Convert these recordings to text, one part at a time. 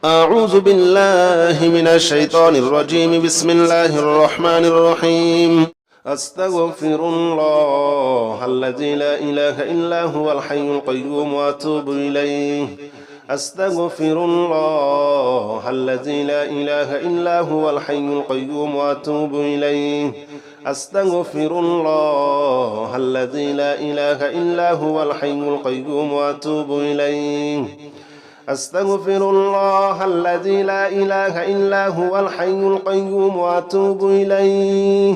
أعوذ بالله من الشيطان الرجيم. بسم الله الرحمن الرحيم. أستغفر الله الذي لا إله إلا هو الحي القيوم وأتوب إليه. أستغفر الله الذي لا إله إلا هو الحي القيوم وأتوب إليه. أستغفر الله الذي لا إله إلا هو الحي القيوم وأتوب إليه. أستغفر الله الذي لا إله إلا هو الحي القيوم وأتوب إليه.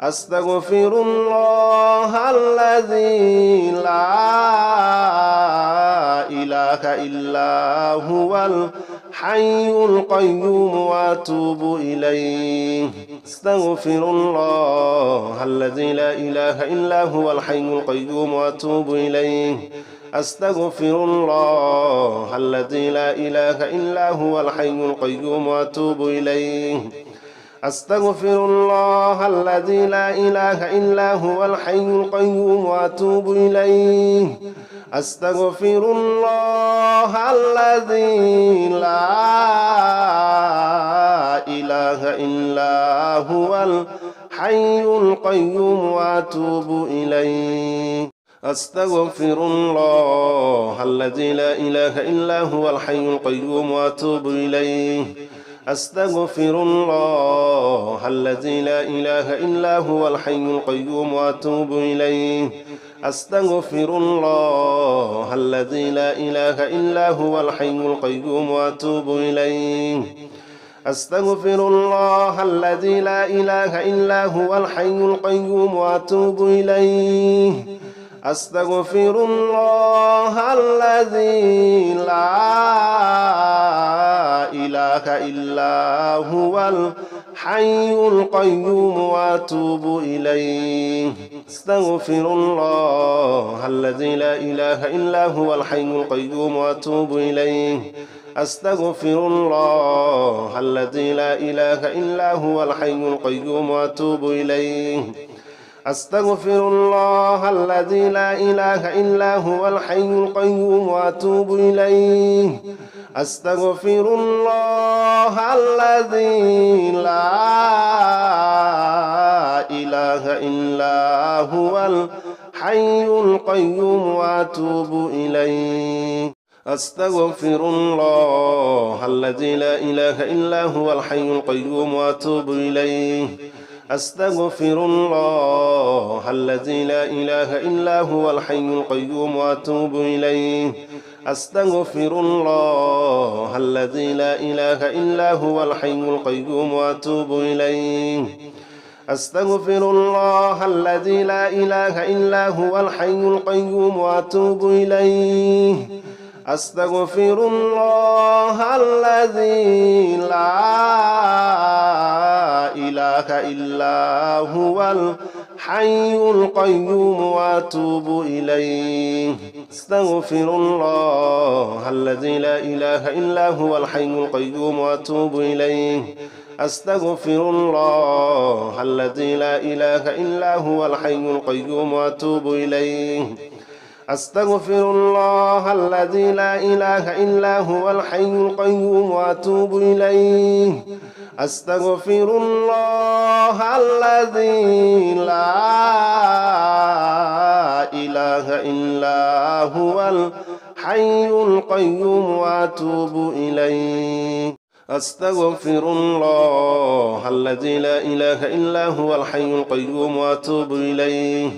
أستغفر الله الذي لا إله إلا هو الحي القيوم وأتوب إليه. أستغفر الله الذي لا إله إلا هو الحي القيوم وأتوب إليه. أستغفر الله الذي لا إله إلا هو الحي القيوم وأتوب إليه. أستغفر الله الذي لا إله إلا هو الحي القيوم وأتوب إليه. أستغفر الله الذي لا إله إلا هو الحي القيوم وأتوب إليه. أستغفر الله الذي لا إله إلا هو الحي القيوم وأتوب إليه. أستغفر الله الذي لا إله إلا هو الحي القيوم وأتوب إليه. أستغفر الله الذي لا إله إلا هو الحي القيوم وأتوب إليه. أستغفر الله الذي لا إله إلا هو الحي القيوم وأتوب إليه. أستغفر الله الذي لا إله إلا هو الحي القيوم وأتوب إليه. أستغفر الله الذي لا إله إلا هو الحي القيوم وأتوب إليه. أستغفر الله الذي لا إله إلا هو الحي القيوم وأتوب إليه. أستغفر الله الذي لا إله إلا هو الحي القيوم وأتوب إليه. أستغفر الله الذي لا إله إلا هو الحي القيوم وأتوب إليه. أستغفر الله الذي لا إله إلا هو الحي القيوم وأتوب إليه. أستغفر الله الذي لا إله إلا هو الحي القيوم وأتوب إليه. أستغفر الله الذي لا إله إلا هو الحي القيوم وأتوب إليه. أستغفر الله الذي لا إله إلا هو الحي القيوم وأتوب إليه. أستغفر الله الذي لا إله إلا هو الحي القيوم وأتوب إليه. أستغفر الله الذي لا إله إلا هو الحي القيوم وأتوب إليه. أستغفر الله الذي لا إله إلا هو الحي القيوم وأتوب إليه. أستغفر الله الذي لا إله إلا هو الحي القيوم وأتوب إليه. أستغفر الله الذي لا إله إلا هو الحي القيوم وأتوب إليه. أستغفر الله الذي لا إله إلا هو الحي القيوم وأتوب إليه.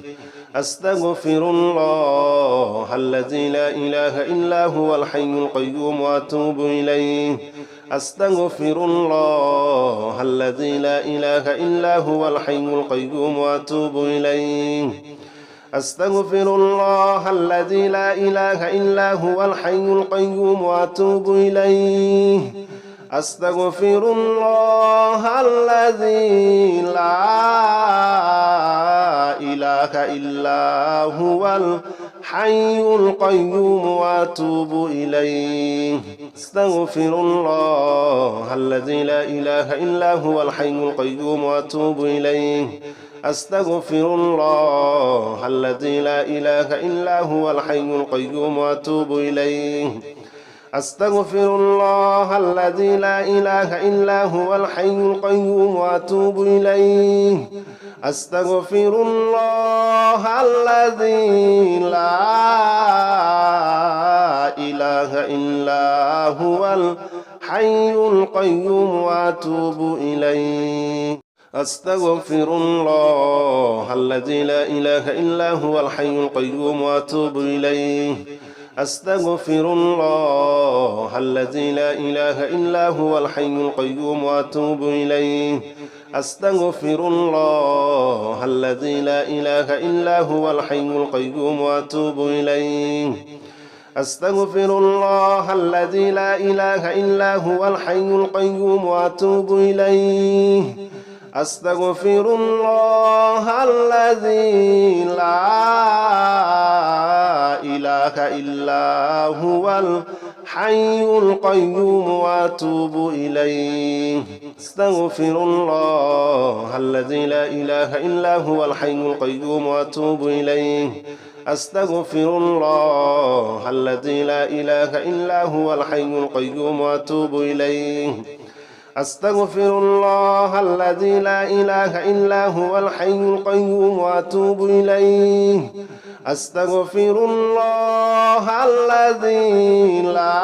أستغفر الله الذي لا إله إلا هو الحي القيوم وأتوب إليه. أستغفر الله الذي لا إله إلا هو الحي القيوم وأتوب إليه. أستغفر الله الذي لا إله إلا هو الحي القيوم وأتوب إليه. أستغفر الله الذي لا إله إلا هو الحي القيوم وأتوب إليه. أستغفر الله الذي لا إله إلا هو الحي القيوم وأتوب إليه. أستغفر الله الذي لا إله إلا هو الحي القيوم وأتوب إليه. أستغفر الله الذي لا إله إلا هو الحي القيوم وأتوب إليه أستغفر الله الذي لا إله إلا هو الحي القيوم وأتوب إليه أستغفر الله الذي لا إله إلا هو الحي القيوم وأتوب إليه أستغفر الله الذي لا إله إلا هو الحي القيوم وأتوب إليه أستغفر الله الذي لا إله إلا هو الحي القيوم وأتوب إليه أستغفر الله الذي لا إله إلا هو الحي القيوم وأتوب إليه أستغفر الله الذي لا إله إلا هو الحي القيوم وأتوب إليه أستغفر الله الذي لا إله إلا هو الحي القيوم وأتوب إليه أستغفر الله الذي لا إله إلا هو الحي القيوم وأتوب إليه أستغفر الله الذي لا إله إلا هو الحي القيوم وأتوب إليه أستغفر الله الذي لا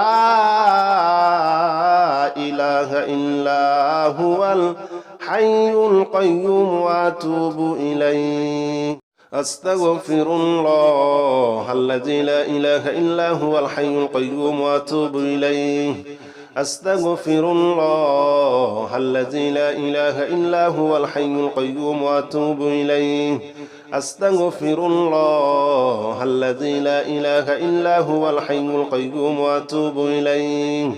إله إلا هو الحي القيوم وأتوب إليه أستغفر الله الذي لا إله إلا هو الحي القيوم وأتوب إليه أستغفر الله الذي لا إله إلا هو الحي القيوم وأتوب إليه أستغفر الله الذي لا إله إلا هو الحي القيوم وأتوب إليه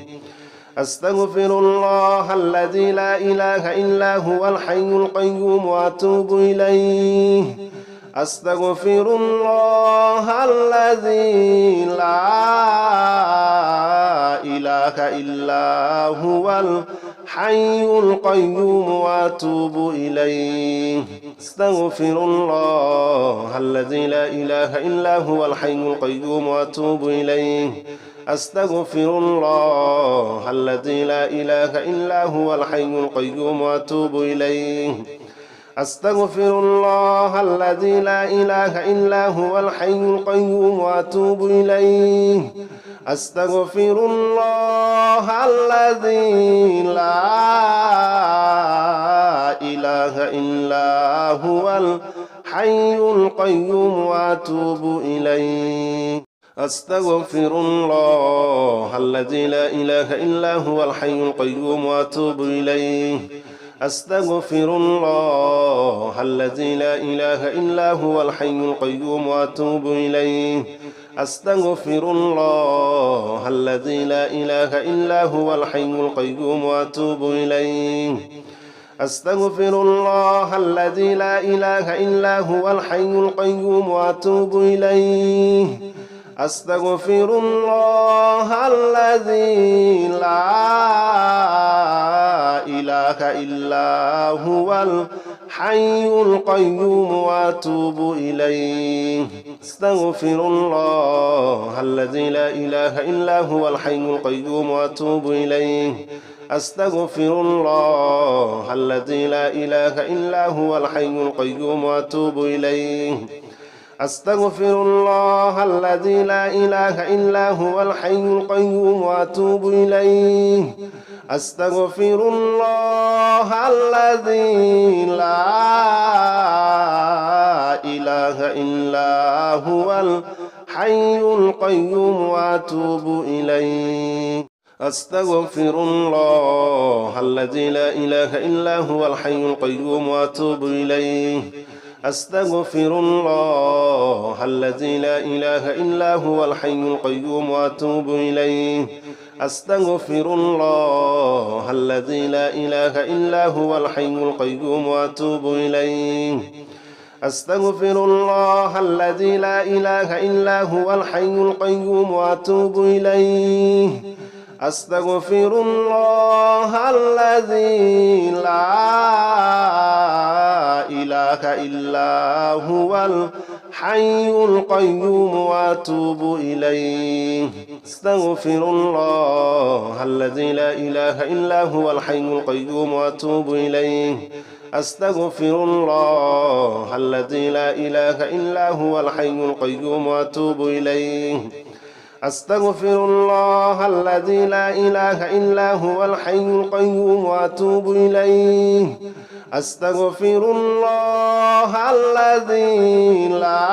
أستغفر الله الذي لا إله إلا هو الحي القيوم وأتوب إليه أستغفر الله الذي لا إله إلا هو الحي القيوم وأتوب إليه أستغفر الله الذي لا إله إلا هو الحي القيوم وأتوب إليه أستغفر الله الذي لا إله إلا هو الحي القيوم وأتوب إليه أستغفر الله الذي لا إله إلا هو الحي القيوم وأتوب إليه أستغفر الله الذي لا إله إلا هو الحي القيوم وأتوب إليه أستغفر الله الذي لا إله إلا هو الحي القيوم وأتوب إليه أستغفر الله الذي لا إله إلا هو الحي القيوم وأتوب إليه أستغفر الله الذي لا إله إلا هو الحي القيوم وأتوب إليه أستغفر الله الذي لا إله إلا هو الحي القيوم وأتوب إليه أستغفر الله الذي لا إله إلا هو الحي القيوم وأتوب إليه أستغفر الله الذي لا إله إلا هو الحي القيوم وأتوب إليه أستغفر الله الذي لا إله إلا هو الحي القيوم وأتوب إليه أستغفر الله الذي لا إله إلا هو الحي القيوم وأتوب إليه أستغفر الله الذي لا إله إلا هو الحي القيوم وأتوب إليه أستغفر الله الذي لا إله إلا هو الحي القيوم وأتوب إليه أستغفر الله الذي لا إله إلا هو الحي القيوم وأتوب إليه أستغفر الله الذي لا إله إلا هو الحي القيوم وأتوب إليه أستغفر الله الذي لا إله إلا هو الحي القيوم وأتوب إليه أستغفر الله الذي لا إله إلا هو الحي القيوم وأتوب إليه أستغفر الله الذي لا إله إلا هو الحي القيوم وأتوب إليه أستغفر الله الذي لا إله إلا هو الحي القيوم وأتوب إليه أستغفر الله الذي لا إله إلا هو الحي القيوم وأتوب إليه أستغفر الله الذي لا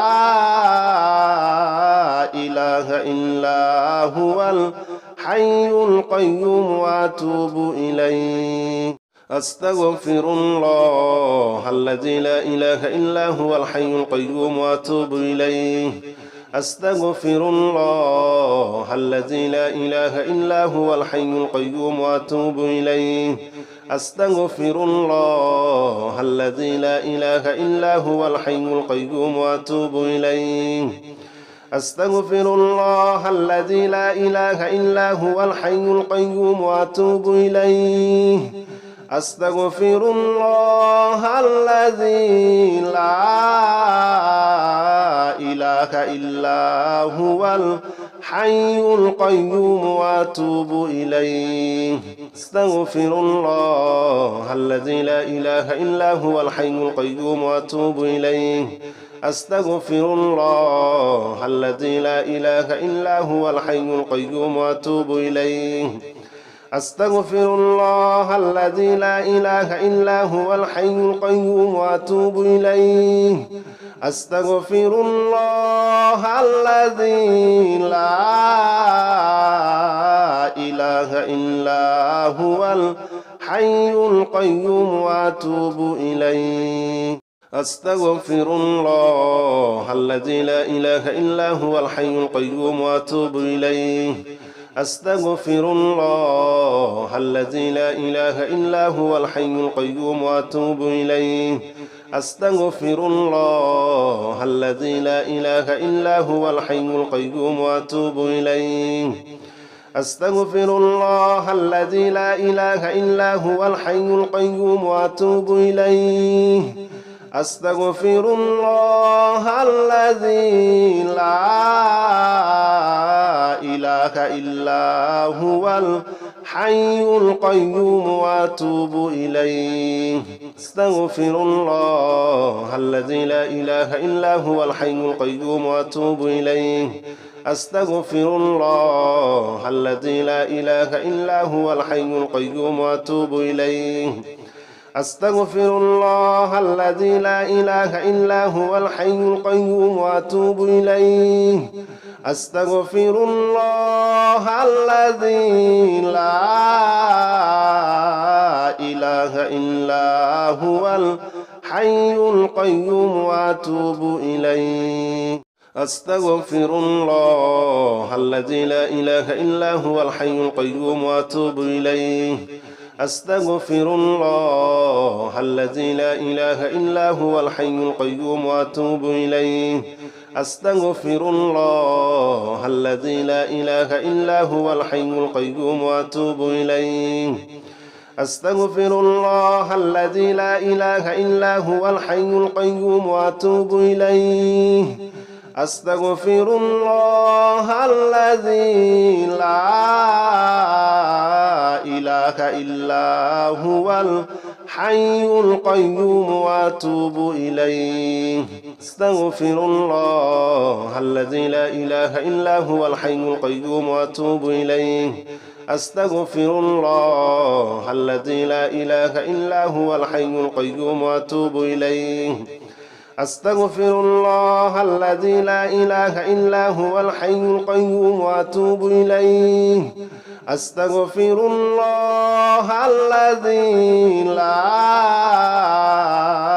إله إلا هو الحي القيوم وأتوب إليه أستغفر الله الذي لا إله إلا هو الحي القيوم وأتوب إليه أستغفر الله الذي لا إله إلا هو الحي القيوم وأتوب إليه أستغفر الله الذي لا إله إلا هو الحي القيوم وأتوب إليه أستغفر الله الذي لا إله إلا هو الحي القيوم وأتوب إليه أستغفر الله الذي لا إله إلا هو الحي القيوم وأتوب إليه أستغفر الله الذي لا إله إلا هو الحي القيوم وأتوب إليه أستغفر الله الذي لا إله إلا هو الحي القيوم وأتوب إليه أستغفر الله الذي لا إله إلا هو الحي القيوم وأتوب إليه أستغفر الله الذي لا إله إلا هو الحي القيوم وأتوب إليه أستغفر الله الذي لا إله إلا هو الحي القيوم وأتوب إليه أستغفر الله الذي لا إله إلا هو الحي القيوم وأتوب إليه أستغفر الله الذي لا إله إلا هو الحي القيوم وأتوب إليه أستغفر الله الذي لا إله إلا هو الحي القيوم وأتوب إليه أستغفر الله الذي لا إله إلا هو الحي القيوم وأتوب إليه أستغفر الله الذي لا إله إلا هو الحي القيوم وأتوب إليه أستغفر الله الذي لا إله إلا هو الحي القيوم وأتوب إليه أستغفر الله الذي لا إله إلا هو الحي القيوم وأتوب إليه أستغفر الله الذي لا إله إلا هو الحي القيوم وأتوب إليه أستغفر الله الذي لا إله إلا هو الحي القيوم وأتوب إليه أستغفر الله الذي لا إله إلا هو الحي القيوم وأتوب إليه أستغفر الله الذي لا إله إلا هو الحي القيوم وأتوب إليه أستغفر الله الذي لا إله إلا هو الحي القيوم وأتوب إليه أستغفر الله الذي لا إله إلا هو الحي القيوم وأتوب إليه أستغفر الله الذي لا إله إلا هو الحي القيوم وأتوب إليه أستغفر الله الذي لا إله إلا هو الحي القيوم وأتوب إليه أستغفر الله الذي لا إله إلا هو الحي القيوم وأتوب إليه أستغفر الله الذي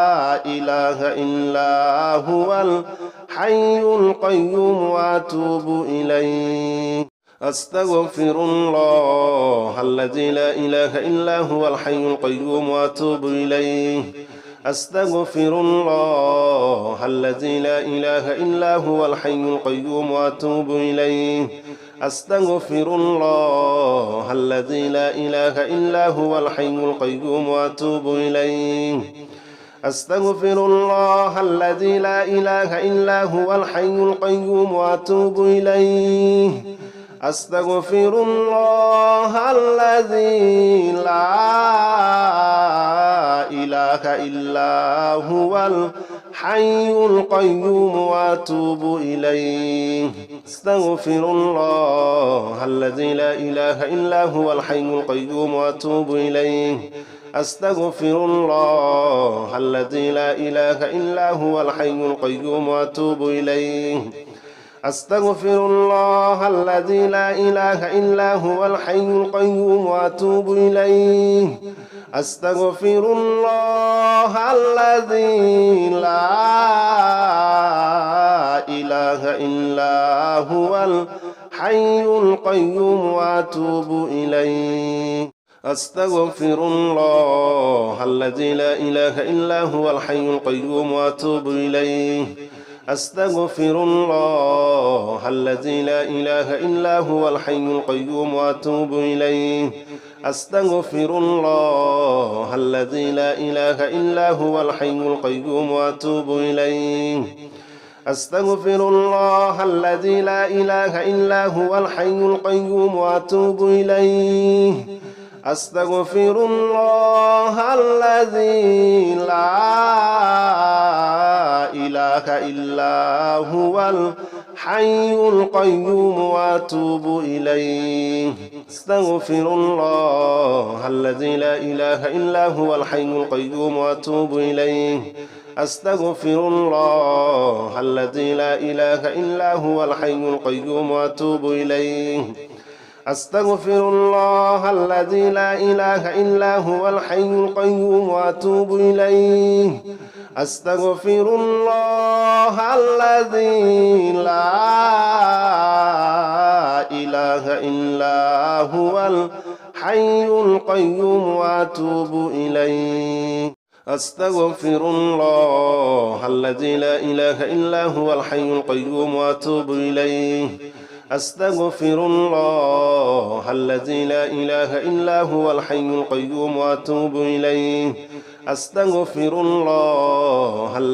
لا إله إلا هو الحي القيوم وأتوب إليه أستغفر الله الذي لا إله إلا هو الحي القيوم وأتوب إليه أستغفر الله الذي لا إله إلا هو الحي القيوم وأتوب إليه أستغفر الله الذي لا إله إلا هو الحي القيوم وأتوب إليه أستغفر الله الذي لا إله إلا هو الحي القيوم وأتوب إليه أستغفر الله الذي لا إله إلا هو الحي القيوم وأتوب إليه أستغفر الله الذي لا إله إلا هو الحي القيوم وأتوب إليه أستغفر الله الذي لا إله إلا هو الحي القيوم وأتوب إليه أستغفر الله الذي لا إله إلا هو الحي القيوم وأتوب إليه أستغفر الله الذي لا إله إلا هو الحي القيوم وأتوب إليه أستغفر الله الذي لا إله إلا هو الحي القيوم وأتوب إليه أستغفر الله الذي لا إله إلا هو الحي القيوم وأتوب إليه أستغفر الله الذي لا إله إلا هو الحي القيوم وأتوب إليه أستغفر الله الذي لا إله إلا هو الحي القيوم وأتوب إليه أستغفر الله الذي لا إله إلا هو الحي القيوم وأتوب إليه أستغفر الله الذي لا إله إلا هو الحي القيوم وأتوب إليه أستغفر الله الذي لا إله إلا هو الحي القيوم وأتوب إليه أستغفر الله الذي لا إله إلا هو الحي القيوم وأتوب إليه أستغفر الله الذي لا إله إلا هو الحي القيوم وأتوب إليه أستغفر الله الذي لا إله إلا هو الحي القيوم وأتوب إليه أستغفر الله الذي لا إله إلا هو الحي القيوم وأتوب إليه أستغفر الله الذي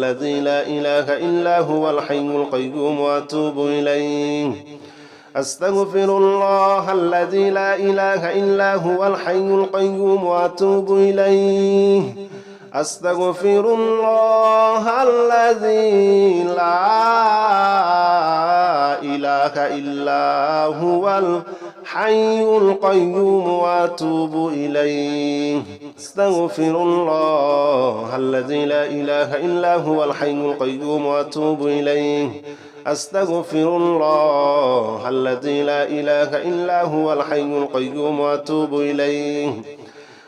لا إله إلا هو الحي القيوم وأتوب إليه أستغفر الله الذي لا إله إلا هو الحي القيوم وأتوب إليه أستغفر الله الذي لا إله إلا هو الحي القيوم وأتوب إليه أستغفر الله الذي لا إله إلا هو الحي القيوم وأتوب إليه أستغفر الله الذي لا إله إلا هو الحي القيوم وأتوب إليه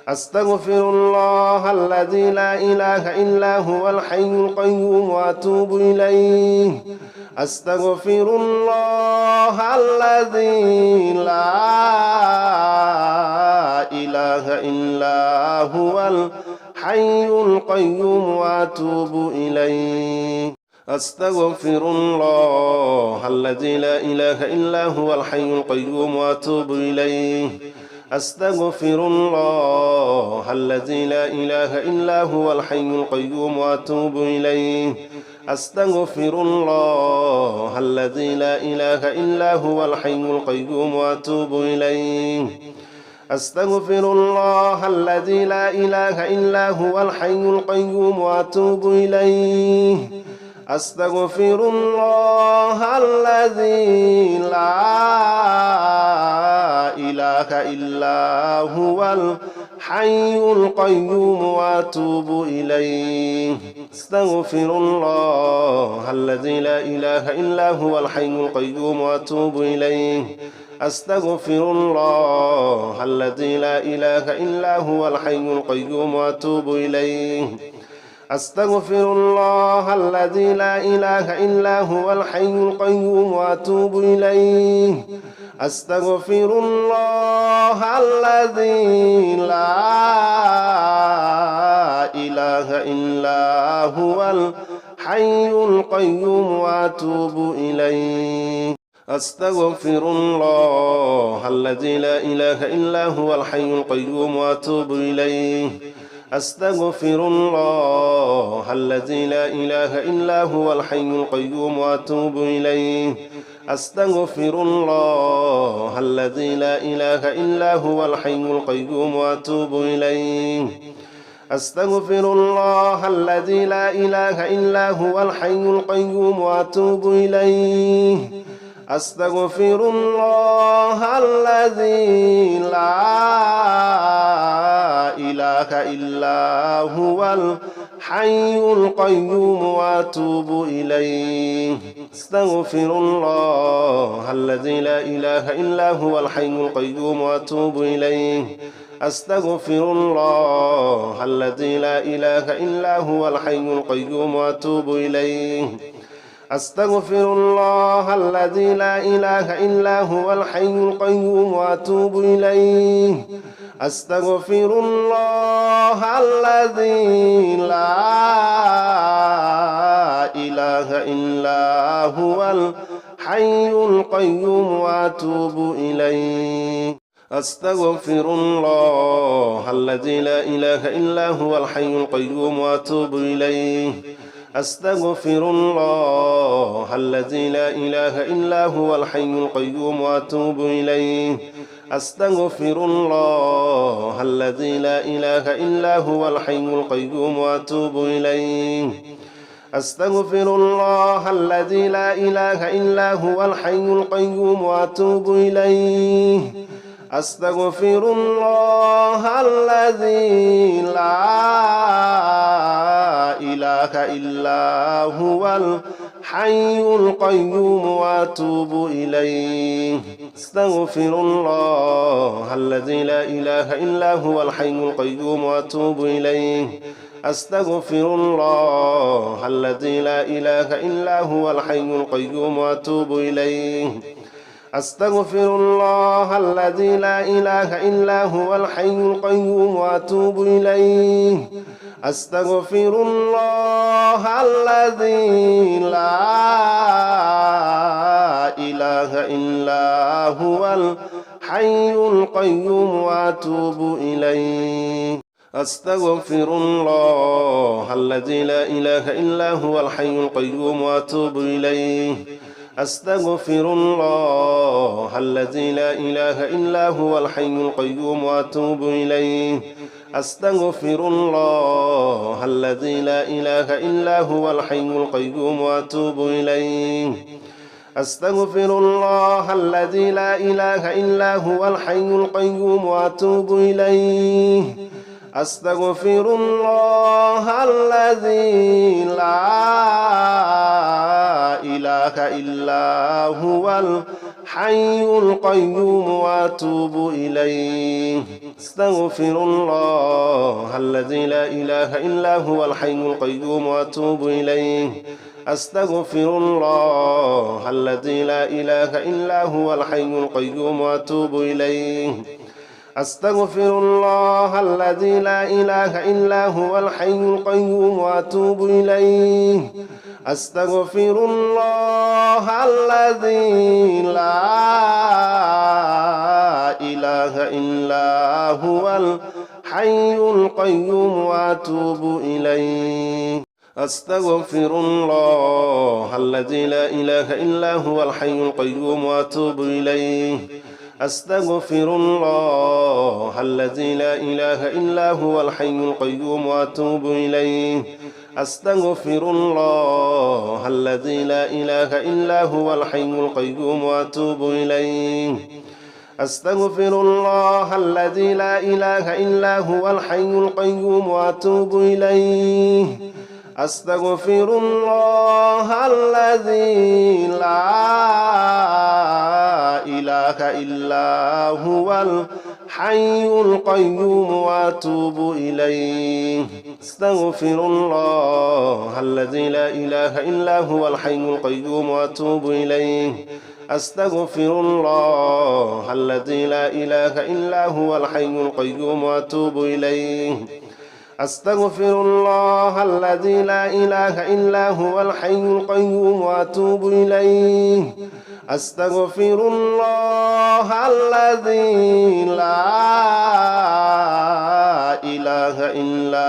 أستغفر الله الذي لا إله إلا هو الحي القيوم وأتوب إليه أستغفر الله الذي لا إله إلا هو الحي القيوم وأتوب إليه أستغفر الله الذي لا إله إلا هو الحي القيوم وأتوب إليه أستغفر الله الذي لا إله إلا هو الحي القيوم وأتوب إليه أستغفر الله الذي لا إله إلا هو الحي القيوم وأتوب إليه أستغفر الله الذي لا إله إلا هو الحي القيوم وأتوب إليه أستغفر الله الذي لا إله إلا هو الحي القيوم وأتوب إليه أستغفر الله الذي لا إله إلا هو الحي القيوم وأتوب إليه أستغفر الله الذي لا إله إلا هو الحي القيوم وأتوب إليه أستغفر الله الذي لا إله إلا هو الحي القيوم وأتوب إليه أستغفر الله الذي لا إله إلا هو الحي القيوم وأتوب إليه أستغفر الله الذي لا إله إلا هو الحي القيوم وأتوب إليه أستغفر الله الذي لا إله إلا هو الحي القيوم وأتوب إليه أستغفر الله الذي لا إله إلا هو الحي القيوم وأتوب إليه أستغفر الله الذي لا إله إلا هو الحي القيوم وأتوب إليه أستغفر الله الذي لا إله إلا هو الحي القيوم وأتوب إليه أستغفر الله الذي لا إله إلا هو الحي القيوم وأتوب إليه أستغفر الله الذي لا إله إلا هو الحي القيوم وأتوب إليه أستغفر الله الذي لا إله إلا هو الحي القيوم وأتوب إليه أستغفر الله الذي لا إله إلا هو الحي القيوم وأتوب إليه أستغفر الله الذي لا إله إلا هو الحي القيوم وأتوب إليه أستغفر الله الذي لا إله إلا هو الحي القيوم وأتوب إليه أستغفر الله الذي لا إله إلا هو الحي القيوم وأتوب إليه أستغفر الله الذي لا إله إلا هو الحي القيوم وأتوب إليه أستغفر الله الذي لا إله إلا هو الحي القيوم وأتوب إليه أستغفر الله الذي لا إله إلا هو الحي القيوم وأتوب إليه أستغفر الله الذي لا إله إلا هو الحي القيوم وأتوب إليه أستغفر الله الذي لا إله إلا هو الحي القيوم وأتوب إليه أستغفر الله الذي لا إله إلا هو الحي القيوم وأتوب إليه أستغفر الله الذي لا إله إلا هو الحي القيوم وأتوب إليه أستغفر الله الذي لا إله إلا هو الحي القيوم وأتوب إليه أستغفر الله الذي لا إله إلا هو الحي القيوم وأتوب إليه أستغفر الله الذي لا إله إلا هو الحي القيوم وأتوب إليه أستغفر الله الذي لا إله إلا هو الحي القيوم وأتوب إليه أستغفر الله الذي لا إله إلا هو الحي القيوم وأتوب إليه أستغفر الله الذي لا إله إلا هو الحي القيوم وأتوب إليه أستغفر الله الذي لا إله إلا هو الحي القيوم وأتوب إليه أستغفر الله الذي لا إله إلا هو الحي القيوم وأتوب إليه أستغفر الله الذي لا إله إلا هو الحي القيوم وأتوب إليه أستغفر الله الذي لا إله إلا هو الحي القيوم وأتوب إليه أستغفر الله الذي لا إله إلا هو الحي القيوم وأتوب إليه أستغفر الله الذي لا إله إلا هو الحي القيوم وأتوب إليه أستغفر الله الذي لا إله إلا هو الحي القيوم وأتوب إليه أستغفر الله الذي لا إله إلا هو الحي القيوم وأتوب إليه أستغفر الله الذي لا إله إلا هو الحي القيوم وأتوب إليه أستغفر الله الذي لا إله إلا هو الحي القيوم وأتوب إليه أستغفر الله الذي لا إله إلا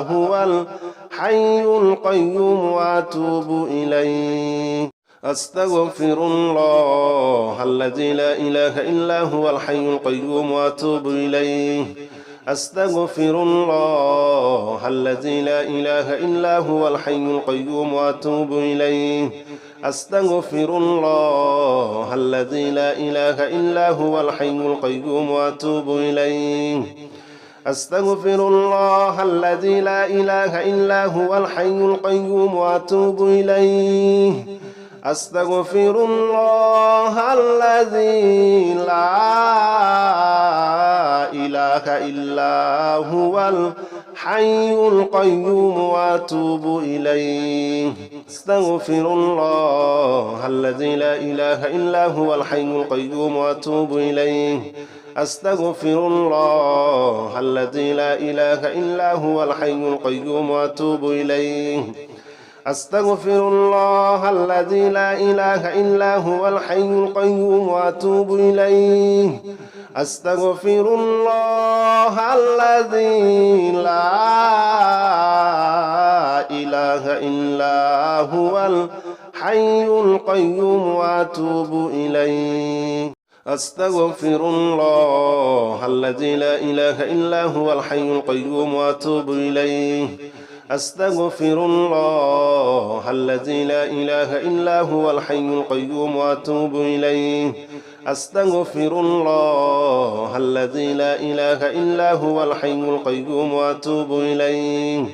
هو الحي القيوم وأتوب إليه أستغفر الله الذي لا إله إلا هو الحي القيوم وأتوب إليه أستغفر الله الذي لا إله إلا هو الحي القيوم وأتوب إليه أستغفر الله الذي لا إله إلا هو الحي القيوم وأتوب إليه أستغفر الله الذي لا إله إلا هو الحي القيوم وأتوب إليه أستغفر الله الذي لا إله إلا هو الحي القيوم وأتوب إليه أستغفر الله الذي لا إله إلا هو الحي القيوم وأتوب إليه أستغفر الله الذي لا إله إلا هو الحي القيوم وأتوب إليه أستغفر الله الذي لا إله إلا هو الحي القيوم وأتوب إليه أستغفر الله الذي لا إله إلا هو الحي القيوم وأتوب إليه أستغفر الله الذي لا إله إلا هو الحي القيوم وأتوب إليه أستغفر الله الذي لا إله إلا هو الحي القيوم وأتوب إليه أستغفر الله الذي لا إله إلا هو الحي القيوم وأتوب إليه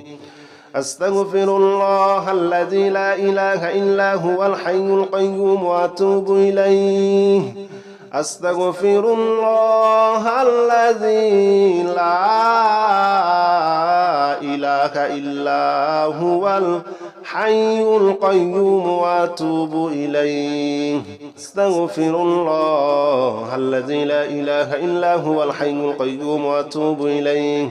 أستغفر الله الذي لا إله إلا هو الحي القيوم وأتوب إليه أستغفر الله الذي لا إله إلا هو الحي القيوم وأتوب إليه أستغفر الله الذي لا إله إلا هو الحي القيوم وأتوب إليه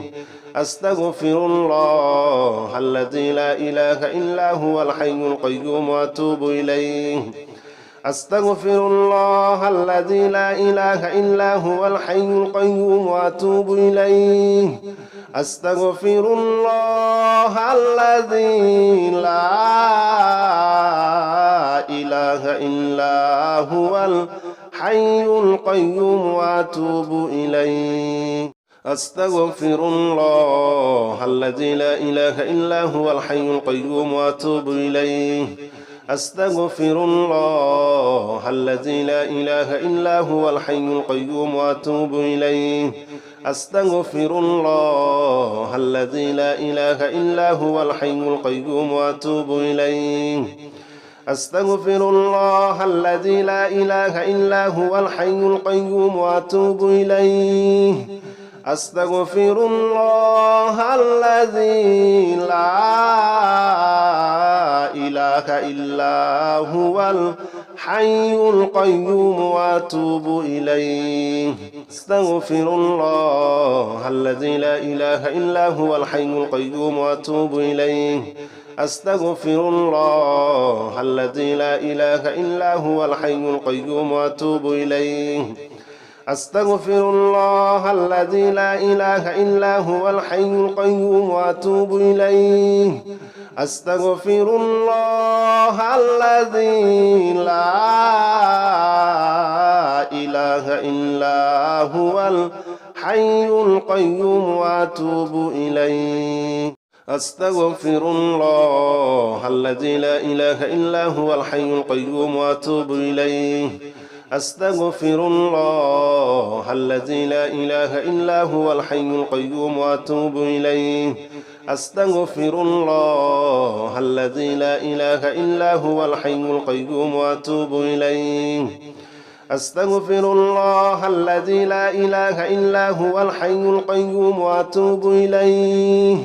أستغفر الله الذي لا إله إلا هو الحي القيوم وأتوب إليه أستغفر الله الذي لا إله إلا هو الحي القيوم وأتوب إليه أستغفر الله الذي لا إله إلا هو الحي القيوم وأتوب إليه أستغفر الله الذي لا إله إلا هو الحي القيوم وأتوب إليه أستغفر الله الذي لا إله إلا هو الحي القيوم وأتوب إليه أستغفر الله الذي لا إله إلا هو الحي القيوم وأتوب إليه أستغفر الله الذي لا إله إلا هو الحي القيوم وأتوب إليه أستغفر الله الذي لا إله إلا هو الحي القيوم وأتوب إليه أستغفر الله الذي لا إله إلا هو الحي القيوم وأتوب إليه أستغفر الله الذي لا إله إلا هو الحي القيوم وأتوب إليه أستغفر الله الذي لا إله إلا هو الحي القيوم وأتوب إليه أستغفر الله الذي لا إله إلا هو الحي القيوم وأتوب إليه أستغفر الله الذي لا إله إلا هو الحي القيوم وأتوب إليه أستغفر الله الذي لا إله إلا هو الحي القيوم وأتوب إليه أستغفر الله الذي لا إله إلا هو الحي القيوم وأتوب إليه أستغفر الله الذي لا إله إلا هو الحي القيوم وأتوب إليه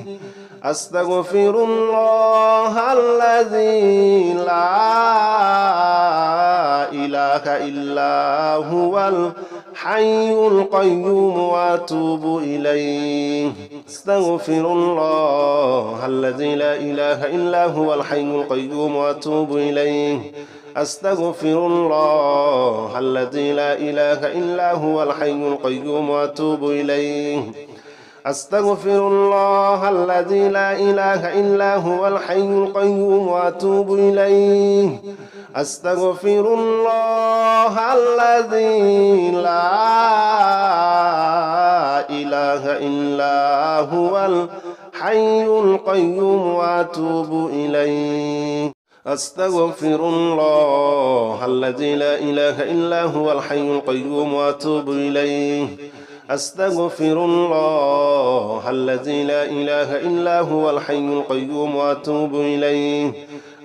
أستغفر الله الذي لا إله إلا هو الحي القيوم وأتوب إليه أستغفر الله الذي لا إله إلا هو الحي القيوم وأتوب إليه أستغفر الله الذي لا إله إلا هو الحي القيوم وأتوب إليه أستغفر الله الذي لا إله إلا هو الحي القيوم وأتوب إليه أستغفر الله الذي لا إله إلا هو الحي القيوم وأتوب إليه أستغفر الله الذي لا إله إلا هو الحي القيوم وأتوب إليه أستغفر الله الذي لا إله إلا هو الحي القيوم وأتوب إليه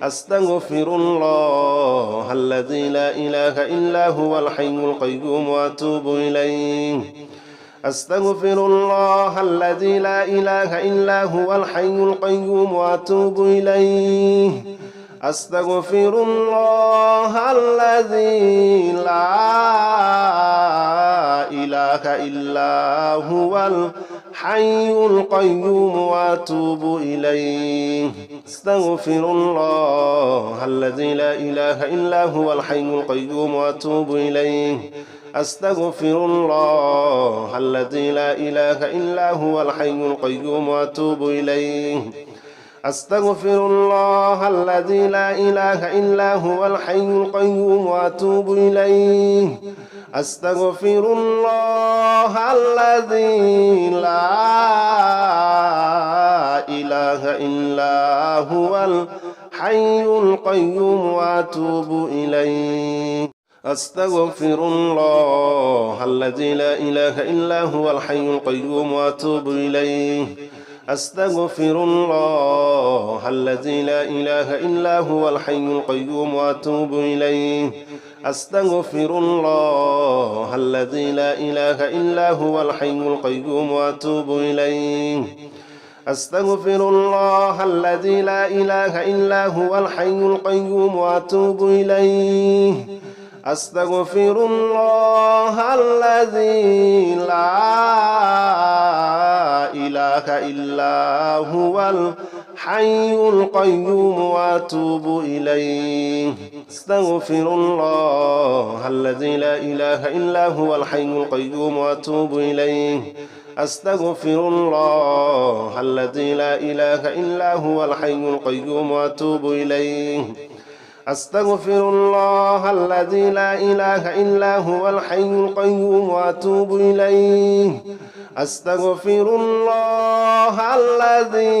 أستغفر الله الذي لا إله إلا هو الحي القيوم وأتوب إليه أستغفر الله الذي لا إله إلا هو الحي القيوم وأتوب إليه أستغفر الله الذي لا إله إلا هو الحي القيوم وأتوب إليه أستغفر الله الذي لا إله إلا هو الحي القيوم وأتوب إليه أستغفر الله الذي لا إله إلا هو الحي القيوم وأتوب إليه أستغفر الله الذي لا إله إلا هو الحي القيوم وأتوب إليه أستغفر الله الذي لا إله إلا هو الحي القيوم وأتوب إليه أستغفر الله الذي لا إله إلا هو الحي القيوم وأتوب إليه أستغفر الله الذي لا إله إلا هو الحي القيوم وأتوب إليه أستغفر الله الذي لا إله إلا هو الحي القيوم وأتوب إليه أستغفر الله الذي لا إله إلا هو الحي القيوم وأتوب إليه أستغفر الله الذي لا إله إلا هو الحي القيوم وأتوب إليه أستغفر الله الذي لا إله إلا هو الحي القيوم وأتوب إليه أستغفر الله الذي لا إله إلا هو الحي القيوم وأتوب إليه أستغفر الله الذي لا إله إلا هو الحي القيوم وأتوب إليه أستغفر الله الذي لا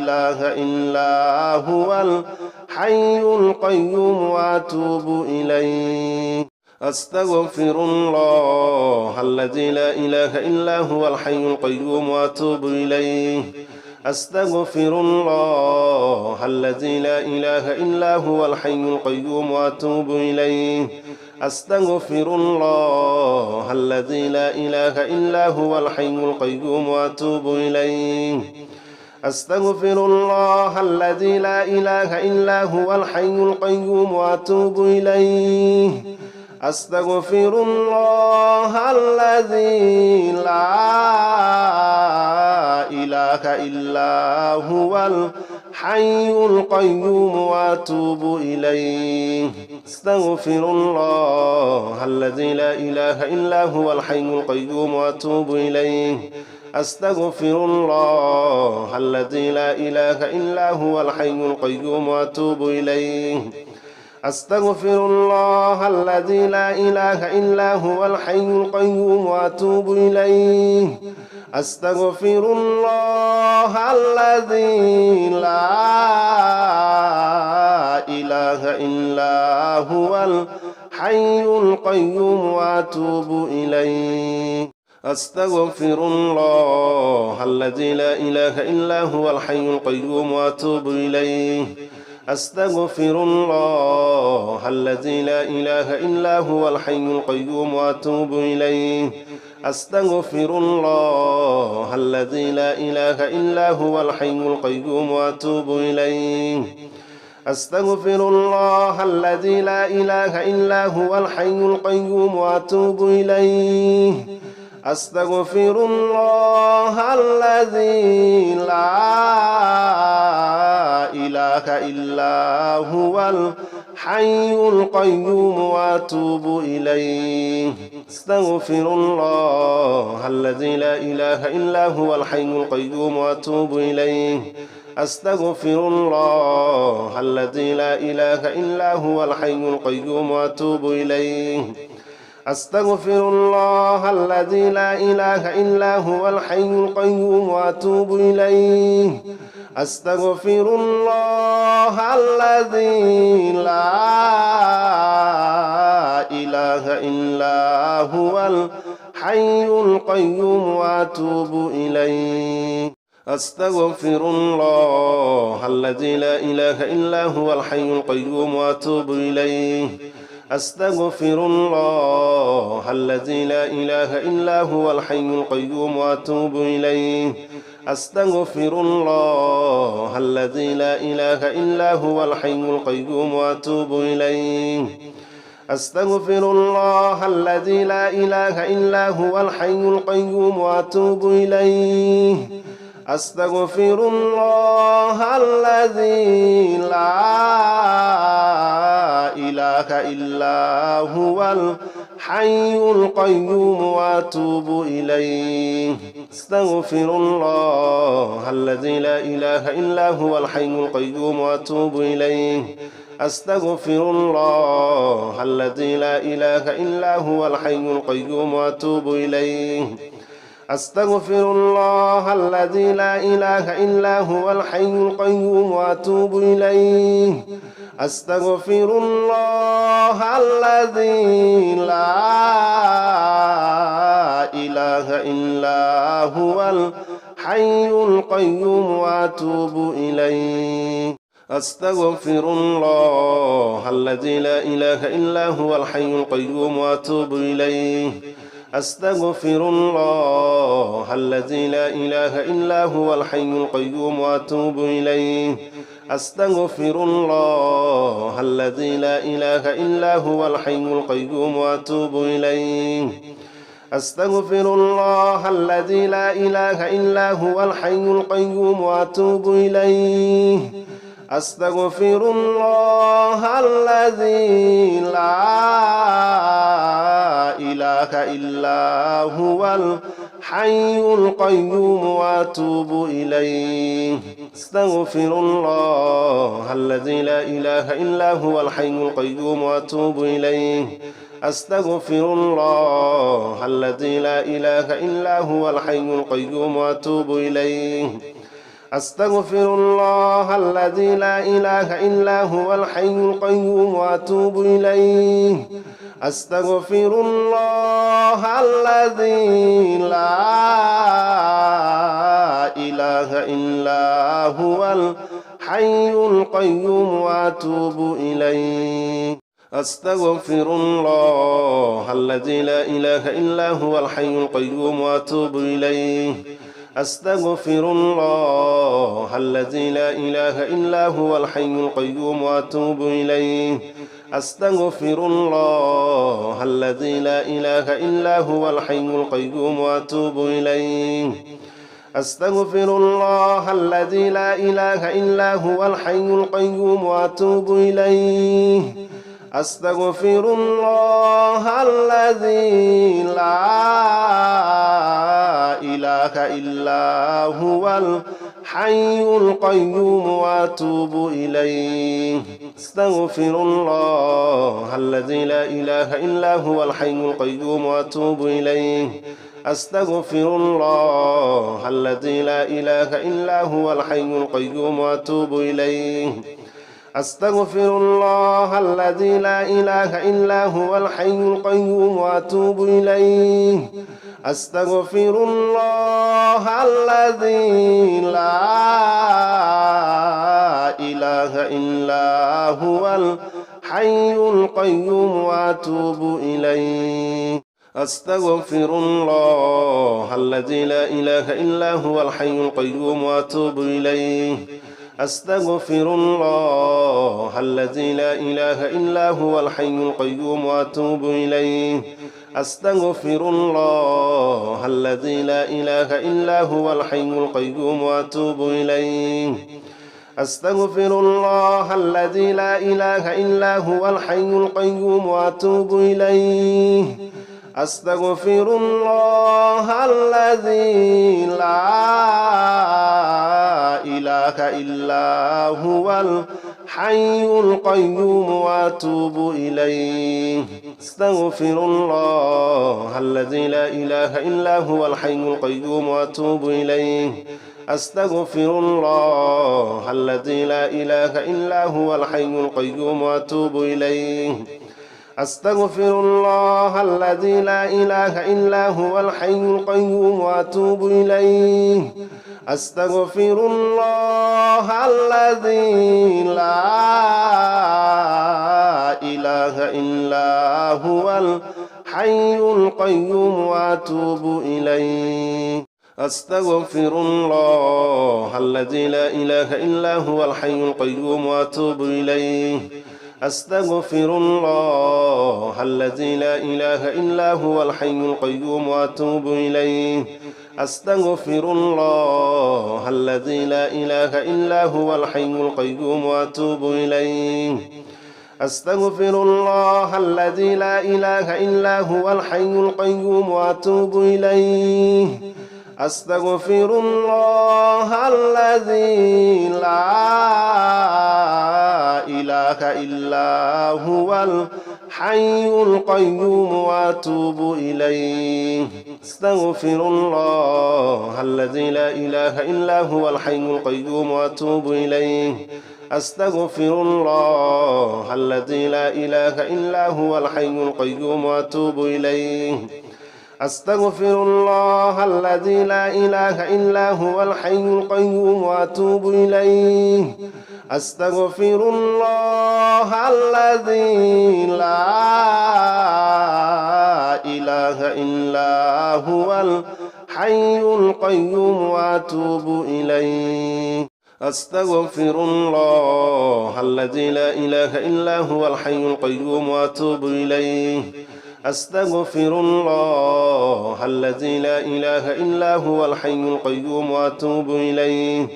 إله إلا هو الحي القيوم وأتوب إليه أستغفر الله الذي لا إله إلا هو الحي القيوم وأتوب إليه أستغفر الله الذي لا إله إلا هو الحي القيوم وأتوب إليه أستغفر الله الذي لا إله إلا هو الحي القيوم وأتوب إليه أستغفر الله الذي لا إله إلا هو الحي القيوم وأتوب إليه أستغفر الله الذي لا إله إلا هو الحي القيوم وأتوب إليه أستغفر الله الذي لا إله إلا هو الحي القيوم وأتوب إليه أستغفر الله الذي لا إله إلا هو الحي القيوم وأتوب إليه أستغفر الله الذي لا إله إلا هو الحي القيوم وأتوب إليه أستغفر الله الذي لا إله إلا هو الحي القيوم وأتوب إليه أستغفر الله الذي لا إله إلا هو الحي القيوم وأتوب إليه أستغفر الله الذي لا إله إلا هو الحي القيوم وأتوب إليه أستغفر الله الذي لا إله إلا هو الحي القيوم وأتوب إليه أستغفر الله الذي لا إله إلا هو الحي القيوم وأتوب إليه أستغفر الله الذي لا إله إلا هو الحي القيوم وأتوب إليه أستغفر الله الذي لا إله إلا هو الحي القيوم وأتوب إليه أستغفر الله الذي لا إله إلا هو الحي القيوم وأتوب إليه أستغفر الله الذي لا إله إلا هو الحي القيوم وأتوب إليه أستغفر الله الذي لا إله إلا هو الحي القيوم وأتوب إليه أستغفر الله الذي لا إله إلا هو الحي القيوم وأتوب إليه أستغفر الله الذي لا إله إلا هو الحي القيوم وأتوب إليه أستغفر الله الذي لا إله إلا هو الحي القيوم وأتوب إليه أستغفر الله الذي لا إله إلا هو الحي القيوم وأتوب إليه أستغفر الله الذي لا إله إلا هو الحي القيوم وأتوب إليه أستغفر الله الذي لا إله إلا هو الحي القيوم وأتوب إليه أستغفر الله الذي لا إله إلا هو الحي القيوم وأتوب إليه أستغفر الله الذي لا إله إلا هو الحي القيوم وأتوب إليه أستغفر الله الذي لا إله إلا هو الحي القيوم وأتوب إليه أستغفر الله الذي لا إله إلا هو الحي القيوم وأتوب إليه أستغفر الله الذي لا إله إلا هو الحي القيوم وأتوب إليه أستغفر الله الذي لا إله إلا هو الحي القيوم وأتوب إليه أستغفر الله الذي لا إله إلا هو الحي القيوم وأتوب إليه أستغفر الله الذي لا إله إلا هو الحي القيوم وأتوب إليه أستغفر الله الذي لا إله إلا هو الحي القيوم وأتوب إليه أستغفر الله الذي لا إله إلا هو الحي القيوم وأتوب إليه أستغفر الله الذي لا إله إلا هو الحي القيوم وأتوب إليه أستغفر الله الذي لا إله إلا هو الحي القيوم وأتوب إليه أستغفر الله الذي لا إله إلا هو الحي القيوم وأتوب إليه أستغفر الله الذي لا إله إلا هو الحي القيوم وأتوب إليه أستغفر الله الذي لا إله إلا هو الحي القيوم وأتوب إليه أستغفر الله الذي لا إله إلا هو الحي القيوم وأتوب إليه أستغفر الله الذي لا إله إلا هو الحي القيوم وأتوب إليه أستغفر الله الذي لا إله إلا هو الحي القيوم وأتوب إليه أستغفر الله الذي لا إله إلا هو الحي القيوم وأتوب إليه أستغفر الله الذي لا إله إلا هو الحي القيوم وأتوب إليه أستغفر الله الذي لا إله إلا هو الحي القيوم وأتوب إليه أستغفر الله الذي لا إله إلا هو الحي القيوم وأتوب إليه أستغفر الله الذي لا إله إلا هو الحي القيوم وأتوب إليه أستغفر الله الذي لا إله إلا هو الحي القيوم وأتوب إليه أستغفر الله الذي لا إله إلا هو الحي القيوم وأتوب إليه أستغفر الله الذي لا إله إلا هو الحي القيوم وأتوب إليه أستغفر الله الذي لا إله إلا هو الحي القيوم وأتوب إليه أستغفر الله الذي لا إله إلا هو الحي القيوم وأتوب إليه أستغفر الله الذي لا إله إلا هو الحي القيوم وأتوب إليه أستغفر الله الذي لا إله إلا هو الحي القيوم وأتوب إليه أستغفر الله الذي لا إله إلا هو الحي القيوم وأتوب إليه أستغفر الله الذي لا إله إلا هو الحي القيوم وأتوب إليه أستغفر الله الذي لا إله إلا هو الحي القيوم وأتوب إليه أستغفر الله الذي لا إله إلا هو الحي القيوم وأتوب إليه أستغفر الله الذي لا إله إلا هو الحي القيوم وأتوب إليه أستغفر الله الذي لا إله إلا هو الحي القيوم وأتوب إليه أستغفر الله الذي لا إله إلا هو الحي القيوم وأتوب إليه أستغفر الله الذي لا إله إلا هو الحي القيوم وأتوب إليه أستغفر الله الذي لا إله إلا هو الحي القيوم وأتوب إليه أستغفر الله الذي لا إله إلا هو الحي القيوم وأتوب إليه أستغفر الله الذي لا إله إلا هو الحي القيوم وأتوب إليه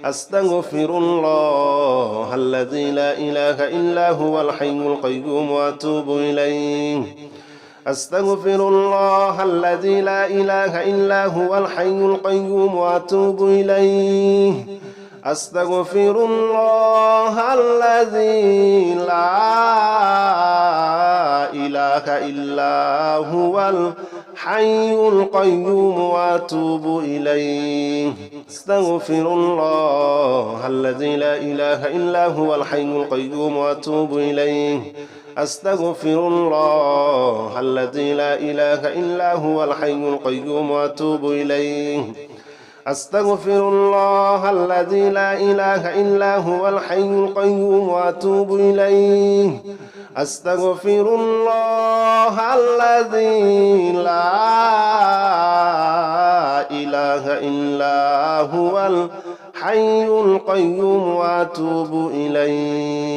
أستغفر الله الذي لا إله إلا هو الحي القيوم وأتوب إليه أستغفر الله الذي لا إله إلا هو الحي القيوم وأتوب إليه أستغفر الله الذي لا إله إلا هو الحي القيوم وأتوب إليه أستغفر الله الذي لا إله إلا هو الحي القيوم وأتوب إليه أستغفر الله الذي لا إله إلا هو الحي القيوم وأتوب إليه أستغفر الله الذي لا إله إلا هو الحي القيوم وأتوب إليه أستغفر الله الذي لا إله إلا هو الحي القيوم وأتوب إليه